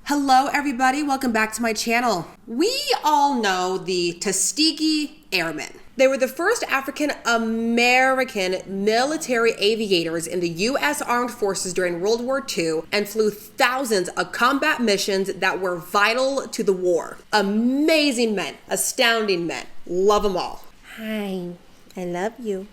Hello everybody, welcome back to my channel. We all know the Tuskegee Airmen. They were the first African American military aviators in the U.S. Armed Forces during World War II and flew thousands of combat missions that were vital to the war. Amazing men, astounding men, love them all. Hi, I love you.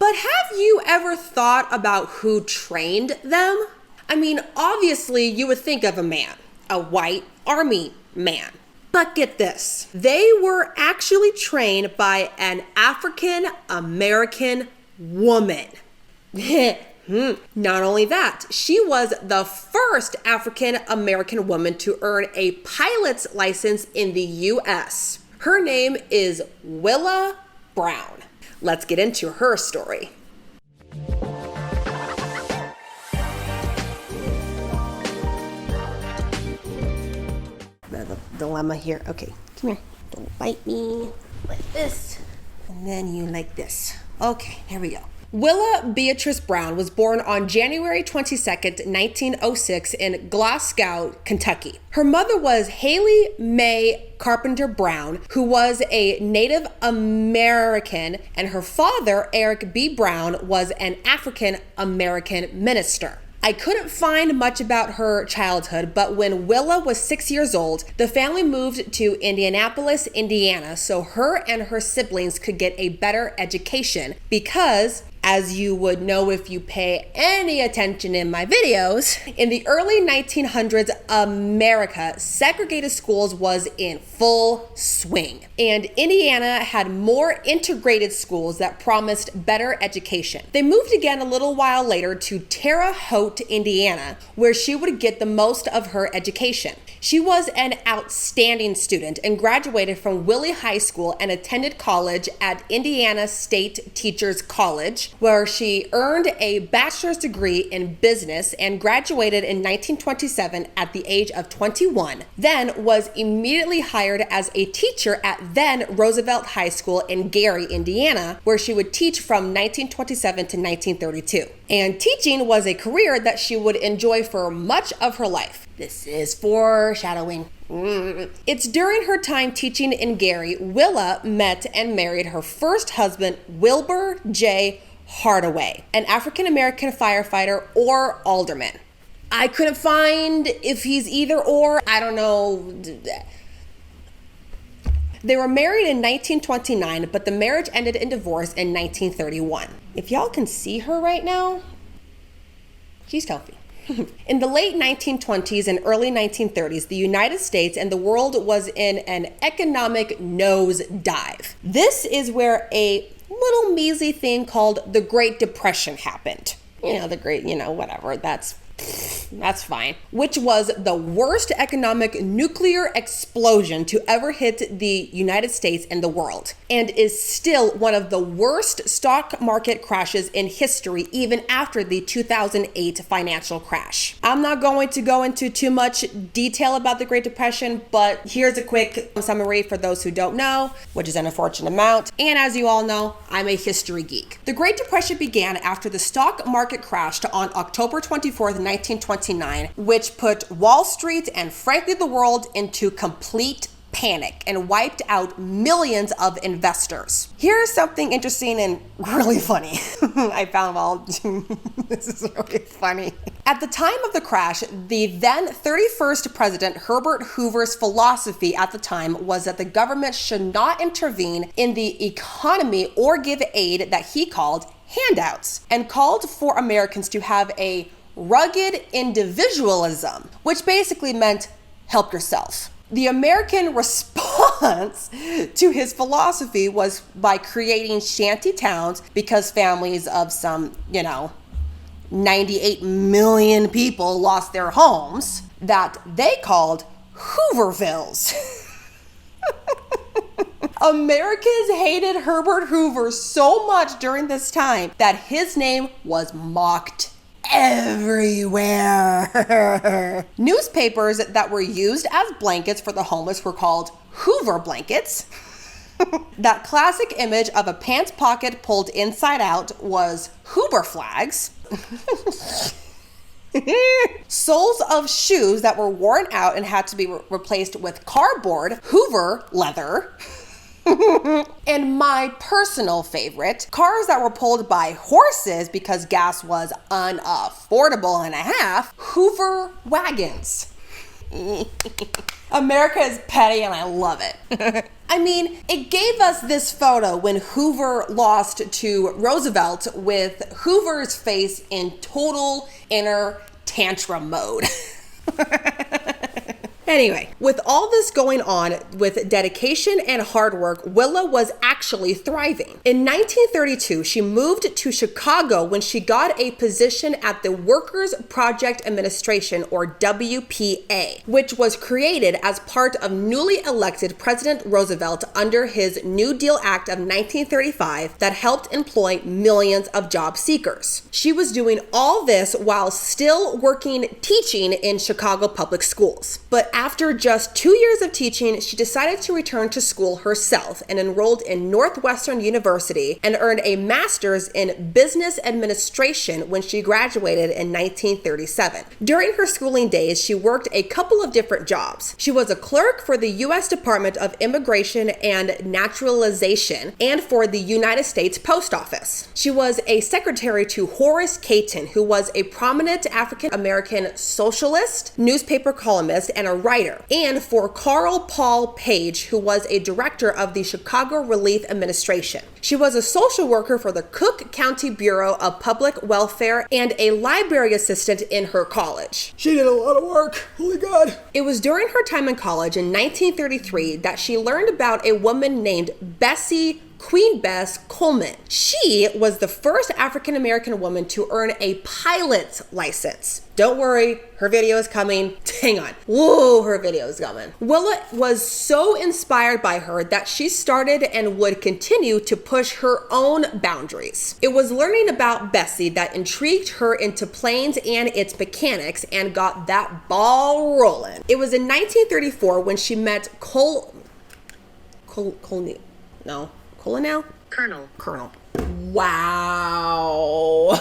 But have you ever thought about who trained them? I mean, obviously you would think of a man. A white army man. But get this, they were actually trained by an African American woman. Not only that, she was the first African American woman to earn a pilot's license in the US. Her name is Willa Brown. Let's get into her story. The dilemma here. Okay, come here. Don't bite me. Like this. And then you like this. Okay, here we go. Willa Beatrice Brown was born on January 22nd, 1906 in Glasgow, Kentucky. Her mother was Haley May Carpenter Brown, who was a Native American, and her father, Eric B. Brown, was an African American minister. I couldn't find much about her childhood, but when Willa was 6 years old, the family moved to Indianapolis, Indiana, so her and her siblings could get a better education because, as you would know if you pay any attention in my videos, in the early 1900s, America, segregated schools was in full swing. And Indiana had more integrated schools that promised better education. They moved again a little while later to Terre Haute, Indiana, where she would get the most of her education. She was an outstanding student and graduated from Willie High School and attended college at Indiana State Teachers College, where she earned a bachelor's degree in business and graduated in 1927 at the age of 21. Then was immediately hired as a teacher at then Roosevelt High School in Gary, Indiana, where she would teach from 1927 to 1932. And teaching was a career that she would enjoy for much of her life. This is foreshadowing. It's during her time teaching in Gary, Willa met and married her first husband, Wilbur J. Hardaway, an African-American firefighter or alderman. I couldn't find if he's either or, I don't know. They were married in 1929, but the marriage ended in divorce in 1931. If y'all can see her right now, she's healthy. In the late 1920s and early 1930s, the United States and the world was in an economic nosedive. This is where a little measly thing called the Great Depression happened. Whatever, that's fine. Which was the worst economic nuclear explosion to ever hit the United States and the world, and is still one of the worst stock market crashes in history, even after the 2008 financial crash. I'm not going to go into too much detail about the Great Depression, but here's a quick summary for those who don't know, which is an unfortunate amount. And as you all know, I'm a history geek. The Great Depression began after the stock market crashed on October 24th, 1929, which put Wall Street and frankly the world into complete panic and wiped out millions of investors. Here's something interesting and really funny. I found all, this is really funny. At the time of the crash, the then 31st President Herbert Hoover's philosophy at the time was that the government should not intervene in the economy or give aid that he called handouts, and called for Americans to have a rugged individualism, which basically meant help yourself. The American response to his philosophy was by creating shanty towns, because families of some, 98 million people lost their homes, that they called Hoovervilles. Americans hated Herbert Hoover so much during this time that his name was mocked everywhere. Newspapers that were used as blankets for the homeless were called Hoover blankets. That classic image of a pants pocket pulled inside out was Hoover flags. Soles of shoes that were worn out and had to be replaced with cardboard, Hoover leather, and my personal favorite, cars that were pulled by horses because gas was unaffordable and a half, Hoover wagons. America is petty and I love it. I mean, it gave us this photo when Hoover lost to Roosevelt with Hoover's face in total inner tantrum mode. Anyway, with all this going on with dedication and hard work, Willa was actually thriving. In 1932, she moved to Chicago when she got a position at the Workers' Project Administration, or WPA, which was created as part of newly elected President Roosevelt under his New Deal Act of 1935 that helped employ millions of job seekers. She was doing all this while still teaching in Chicago public schools. But after just 2 years of teaching, she decided to return to school herself and enrolled in Northwestern University and earned a master's in business administration when she graduated in 1937. During her schooling days, she worked a couple of different jobs. She was a clerk for the U.S. Department of Immigration and Naturalization and for the United States Post Office. She was a secretary to Horace Cayton, who was a prominent African-American socialist, newspaper columnist, and a writer, and for Carl Paul Page, who was a director of the Chicago Relief Administration. She was a social worker for the Cook County Bureau of Public Welfare and a library assistant in her college. She did a lot of work. Holy God. It was during her time in college in 1933 that she learned about a woman named Bessie Queen Bess Coleman. She was the first African-American woman to earn a pilot's license. Don't worry, her video is coming. Hang on. Whoa, her video is coming. Willa was so inspired by her that she started and would continue to push her own boundaries. It was learning about Bessie that intrigued her into planes and its mechanics and got that ball rolling. It was in 1934 when she met Colonel. Wow.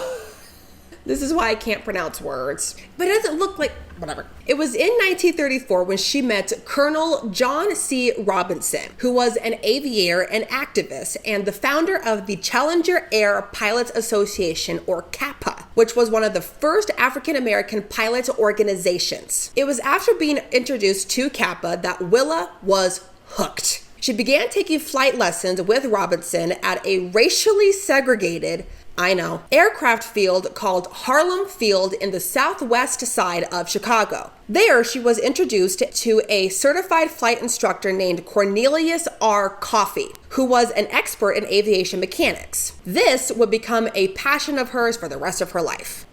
This is why I can't pronounce words. But it doesn't look like, whatever. It was in 1934 when she met Colonel John C. Robinson, who was an aviator and activist and the founder of the Challenger Air Pilots Association, or CAPA, which was one of the first African-American pilot organizations. It was after being introduced to CAPA that Willa was hooked. She began taking flight lessons with Robinson at a racially segregated, aircraft field called Harlem Field in the southwest side of Chicago. There, she was introduced to a certified flight instructor named Cornelius R. Coffey, who was an expert in aviation mechanics. This would become a passion of hers for the rest of her life.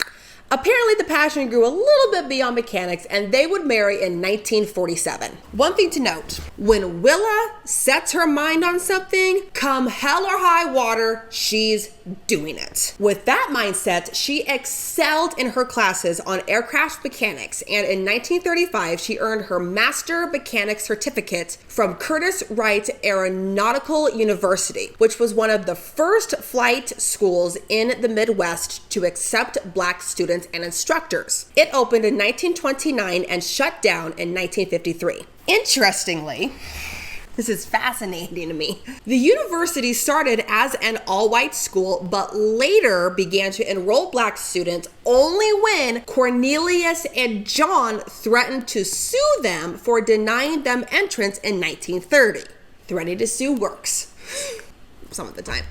Apparently, the passion grew a little bit beyond mechanics, and they would marry in 1947. One thing to note, when Willa sets her mind on something, come hell or high water, she's doing it. With that mindset, she excelled in her classes on aircraft mechanics, and in 1935, she earned her Master Mechanics certificate from Curtis Wright Aeronautical University, which was one of the first flight schools in the Midwest to accept Black students and instructors. It opened in 1929 and shut down in 1953. Interestingly, this is fascinating to me. The university started as an all-white school, but later began to enroll Black students only when Cornelius and John threatened to sue them for denying them entrance in 1930. Threatening to sue works. Some of the time.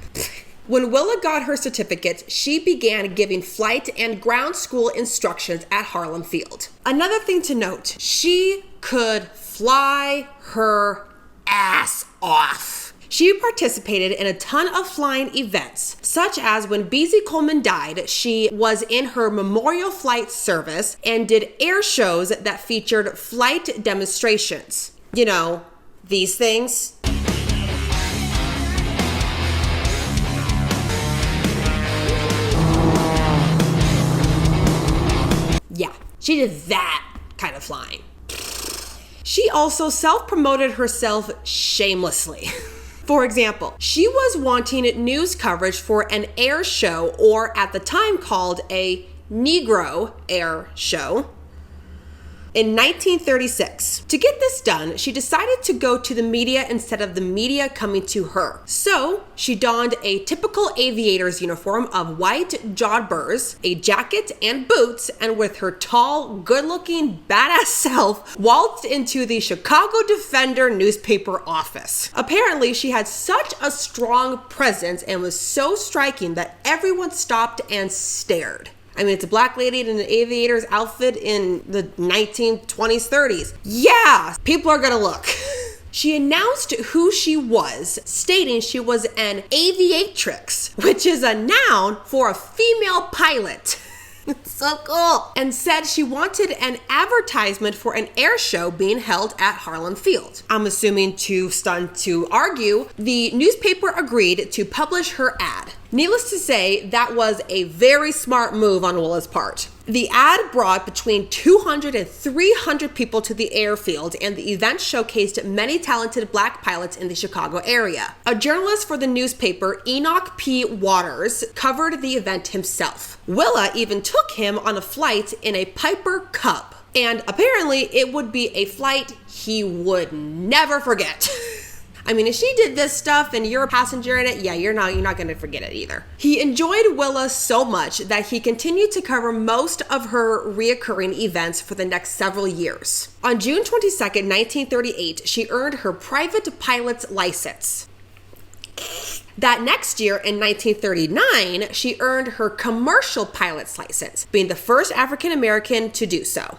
When Willa got her certificate, she began giving flight and ground school instructions at Harlem Field. Another thing to note, she could fly her ass off. She participated in a ton of flying events, such as when Bessie Coleman died, she was in her memorial flight service and did air shows that featured flight demonstrations. You know, these things. Yeah, she did that kind of flying. She also self-promoted herself shamelessly. For example, she was wanting news coverage for an air show, or at the time called a Negro Air Show in 1936. To get this done, she decided to go to the media instead of the media coming to her. So she donned a typical aviator's uniform of white jodhpurs, a jacket and boots, and with her tall, good-looking, badass self, waltzed into the Chicago Defender newspaper office. Apparently, she had such a strong presence and was so striking that everyone stopped and stared. I mean, it's a black lady in an aviator's outfit in the 1920s, 30s. Yeah, people are gonna look. She announced who she was, stating she was an aviatrix, which is a noun for a female pilot. So cool. And said she wanted an advertisement for an air show being held at Harlem Field. I'm assuming too stunned to argue, the newspaper agreed to publish her ad. Needless to say, that was a very smart move on Willa's part. The ad brought between 200 and 300 people to the airfield, and the event showcased many talented black pilots in the Chicago area. A journalist for the newspaper, Enoch P. Waters, covered the event himself. Willa even took him on a flight in a Piper Cub, and apparently it would be a flight he would never forget. I mean, if she did this stuff and you're a passenger in it, yeah, you're not going to forget it either. He enjoyed Willa so much that he continued to cover most of her reoccurring events for the next several years. On June 22nd, 1938, she earned her private pilot's license. That next year, in 1939, she earned her commercial pilot's license, being the first African American to do so.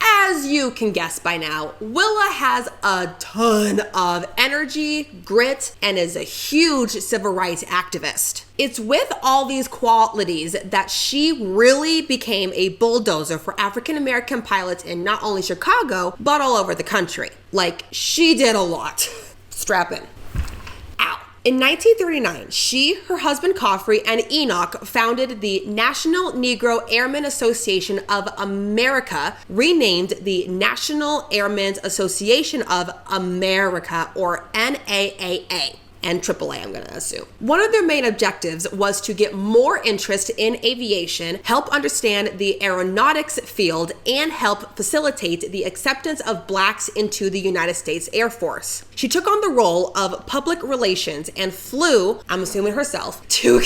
As you can guess by now, Willa has a ton of energy, grit, and is a huge civil rights activist. It's with all these qualities that she really became a bulldozer for African American pilots in not only Chicago, but all over the country. Like, she did a lot. Strap in. In 1939, she, her husband Coffrey, and Enoch founded the National Negro Airmen Association of America, renamed the National Airmen's Association of America, or NAAA. And AAA, I'm going to assume. One of their main objectives was to get more interest in aviation, help understand the aeronautics field, and help facilitate the acceptance of blacks into the United States Air Force. She took on the role of public relations and flew, I'm assuming herself, to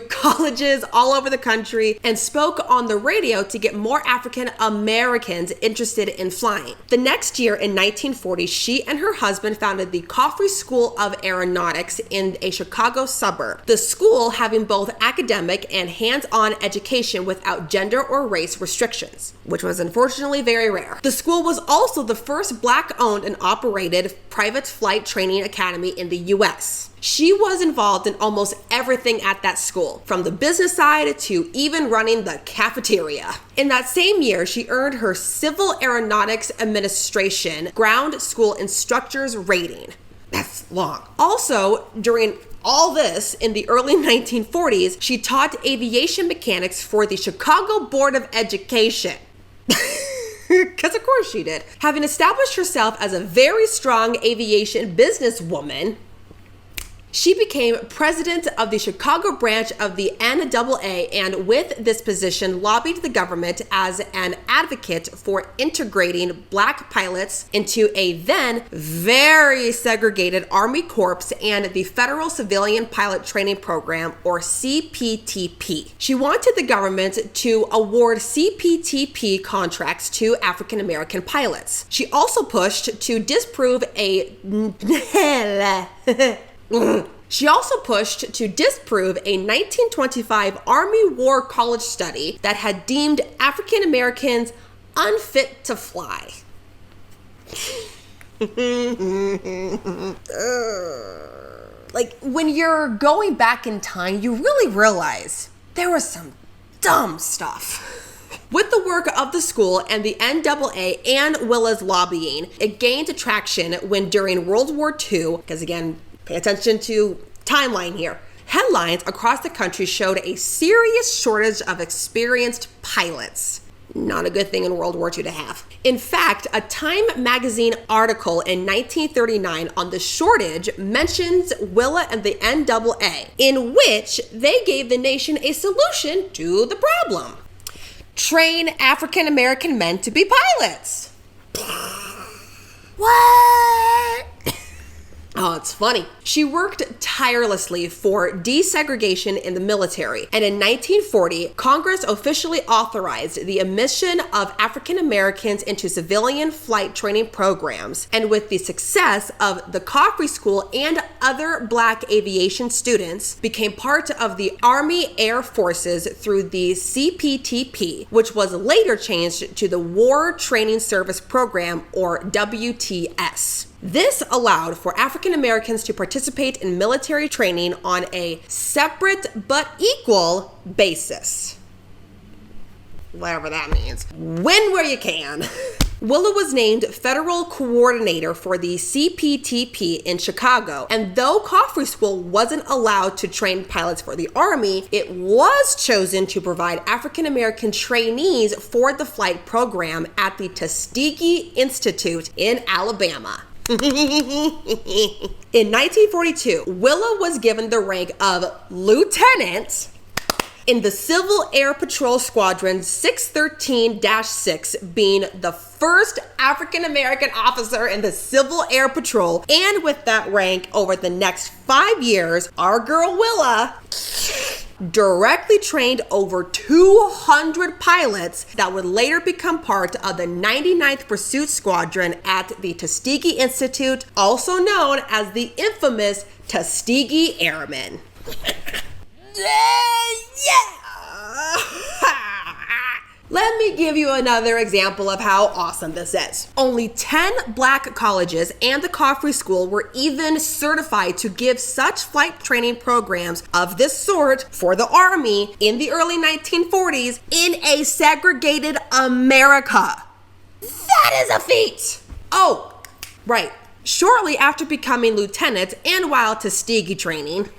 colleges all over the country and spoke on the radio to get more African Americans interested in flying. The next year, in 1940, she and her husband founded the Coffrey School of Aeronautics in a Chicago suburb. The school having both academic and hands-on education without gender or race restrictions, which was unfortunately very rare. The school was also the first black-owned and operated private flight training academy in the U.S. She was involved in almost everything at that school, from the business side to even running the cafeteria. In that same year, she earned her Civil Aeronautics Administration Ground School Instructor's rating. That's long. Also, during all this, in the early 1940s, she taught aviation mechanics for the Chicago Board of Education. Because of course she did. Having established herself as a very strong aviation businesswoman, she became president of the Chicago branch of the NAA, and with this position lobbied the government as an advocate for integrating black pilots into a then very segregated Army Corps and the Federal Civilian Pilot Training Program, or CPTP. She wanted the government to award CPTP contracts to African American pilots. She also pushed to disprove a She also pushed to disprove a 1925 Army War College study that had deemed African Americans unfit to fly. Like, when you're going back in time, you really realize there was some dumb stuff. With the work of the school and the NAA and Willa's lobbying, it gained traction when during World War II, because again, pay attention to timeline here, headlines across the country showed a serious shortage of experienced pilots. Not a good thing in World War II to have. In fact, a Time magazine article in 1939 on the shortage mentions Willa and the NAA, in which they gave the nation a solution to the problem. Train African American men to be pilots. What? Oh, it's funny. She worked tirelessly for desegregation in the military, and in 1940, Congress officially authorized the admission of African Americans into civilian flight training programs. And with the success of the Coffrey School and other Black aviation students became part of the Army Air Forces through the CPTP, which was later changed to the War Training Service Program, or WTS. This allowed for African Americans to participate in military training on a separate but equal basis. Whatever that means. Win where you can. Willa was named federal coordinator for the CPTP in Chicago, and though Coffrey School wasn't allowed to train pilots for the Army, it was chosen to provide African American trainees for the flight program at the Tuskegee Institute in Alabama. In 1942, Willa was given the rank of lieutenant in the Civil Air Patrol Squadron 613-6, being the first African American officer in the Civil Air Patrol. And with that rank, over the next 5 years, our girl Willa directly trained over 200 pilots that would later become part of the 99th Pursuit Squadron at the Tuskegee Institute, also known as the infamous Tuskegee Airmen. Let me give you another example of how awesome this is. Only 10 Black colleges and the Coffrey School were even certified to give such flight training programs of this sort for the Army in the early 1940s in a segregated America. That is a feat! Oh, right. Shortly after becoming lieutenant and while Tuskegee training,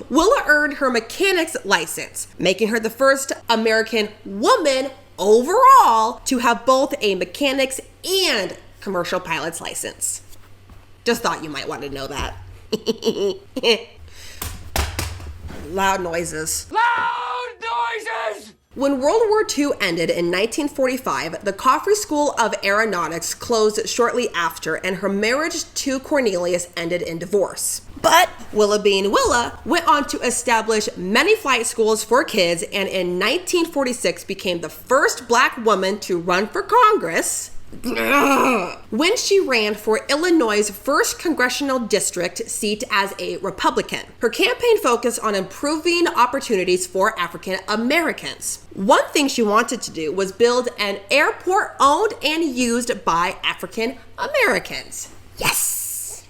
Willa earned her mechanic's license, making her the first American woman overall to have both a mechanic's and commercial pilot's license. Just thought you might want to know that. Loud noises. Loud noises! When World War II ended in 1945, the Coffrey School of Aeronautics closed shortly after, and her marriage to Cornelius ended in divorce. But Willa being Willa went on to establish many flight schools for kids, and in 1946 became the first Black woman to run for Congress when she ran for Illinois' 1st congressional district seat as a Republican. Her campaign focused on improving opportunities for African Americans. One thing she wanted to do was build an airport owned and used by African Americans. Yes!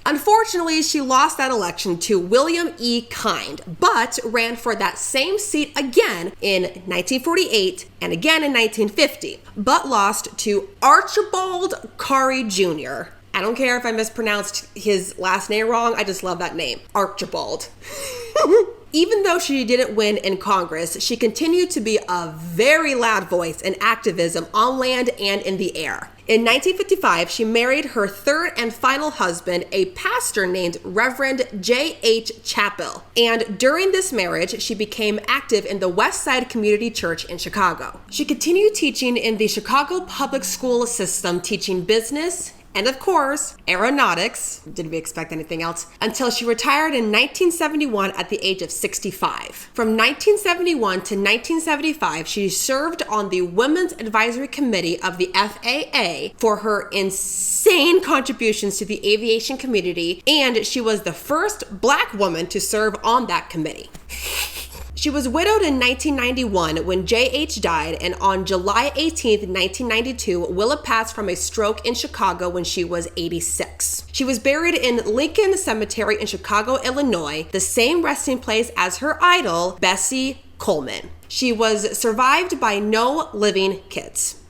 Unfortunately, she lost that election to William E. Kind, but ran for that same seat again in 1948 and again in 1950, but lost to Archibald Carey Jr. I don't care if I mispronounced his last name wrong, I just love that name, Archibald. Even though she didn't win in Congress, she continued to be a very loud voice in activism on land and in the air. In 1955, she married her third and final husband, a pastor named Reverend J.H. Chappell. And during this marriage, she became active in the West Side Community Church in Chicago. She continued teaching in the Chicago public school system, teaching business, and of course, aeronautics, did we expect anything else, until she retired in 1971 at the age of 65. From 1971 to 1975, she served on the Women's Advisory Committee of the FAA for her insane contributions to the aviation community, and she was the first Black woman to serve on that committee. She was widowed in 1991 when J.H. died, and on July 18, 1992, Willa passed from a stroke in Chicago when she was 86. She was buried in Lincoln Cemetery in Chicago, Illinois, the same resting place as her idol, Bessie Coleman. She was survived by no living kids.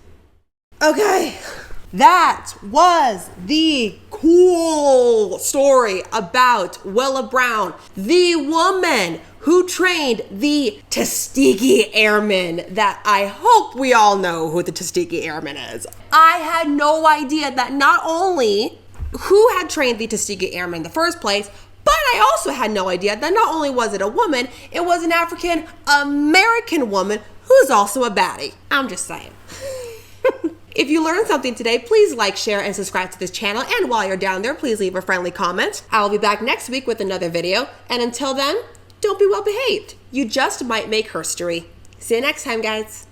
Okay. That was the cool story about Willa Brown, the woman who trained the Tuskegee Airmen that I hope we all know who the Tuskegee Airmen is. I had no idea that not only who had trained the Tuskegee Airmen in the first place, but I also had no idea that not only was it a woman, it was an African American woman who's also a baddie. I'm just saying. If you learned something today, please like, share, and subscribe to this channel. And while you're down there, please leave a friendly comment. I will be back next week with another video. And until then, don't be well behaved. You just might make herstory. See you next time, guys.